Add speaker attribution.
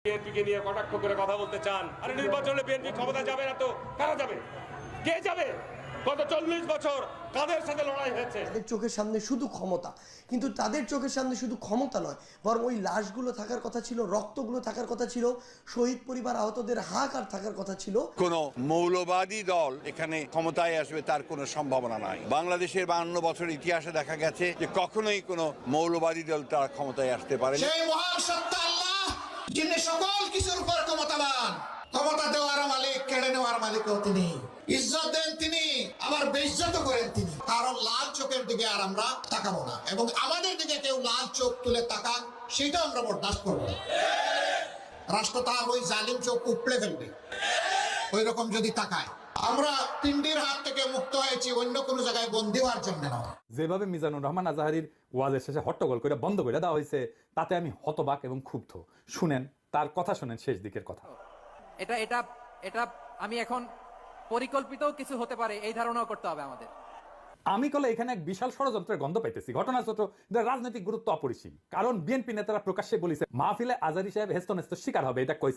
Speaker 1: বিএনপিকে নিয়ে কটাক্ষ করে কথা বলতে চান। আরে নির্বাচনে বিএনপি ক্ষমতা যাবে না তো কারা যাবে? কে যাবে? গত 40 বছর কাদের সাথে লড়াই হয়েছে?
Speaker 2: তাদের চোখের সামনে শুধু ক্ষমতা, কিন্তু তাদের চোখের সামনে শুধু ক্ষমতা নয়, বরং ওই লাশগুলো থাকার কথা ছিল, রক্তগুলো থাকার কথা ছিল, শহীদ পরিবার আহতদের হাহাকার থাকার কথা ছিল।
Speaker 3: কোনো মৌলবাদী দল এখানে ক্ষমতায় আসবে তার কোনো সম্ভাবনা নাই। বাংলাদেশের 52 বছরের ইতিহাসে দেখা গেছে যে কখনোই কোনো মৌলবাদী দল তার ক্ষমতায় আসতে পারে না।
Speaker 4: সেই মহান সত্তা আল্লাহ, যিনি সকল কিছুর উপর ক্ষমতাবান, ক্ষমতা দেওয়ার মালিক, কেড়ে নেওয়ার মালিকও তিনি। ইজ্জত দেন তিনি, আবার বেইজ্জত করেন তিনি। কারণ লাল চোখের দিকে আর আমরা তাকাবো না, এবং আমাদের দিকে কেউ লাল চোখ তুলে তাকাক সেটা আমরা বরদাস্ত করবো না। রাষ্ট্র তার ওই জালিম চোখ উপড়ে ফেলবে ওই রকম যদি তাকায়। আমরা তিনটির হাত থেকে মুক্ত হয়েছি অন্য কোনো জায়গায় বন্দী হওয়ার জন্য না।
Speaker 5: যেভাবে মিজানুর রহমান আজাহারির ওয়াজের শেষে হট্টগোল করে বন্ধ করে দেওয়া হয়েছে, তাতে আমি হতবাক এবং ক্ষুব্ধ। শুনেন তার কথা, শুনেন শেষ দিকের কথা।
Speaker 6: এটা এটা এটা আমি এখন পরিকল্পিত কিছু হতে পারে এই ধারণাও করতে হবে আমাদের।
Speaker 5: আমি কলে এখানে এক বিশাল ষড়যন্ত্রের গন্ধ পাইতেছি। ঘটনাচক্র রাজনৈতিক গুরুত্ব অপরিসীম, কারণ বিএনপি নেতারা প্রকাশ্যে বলেছে মাহফিলে আজারি সাহেব হেস্তনেস্ত শিকার হবে, এটা কইছে।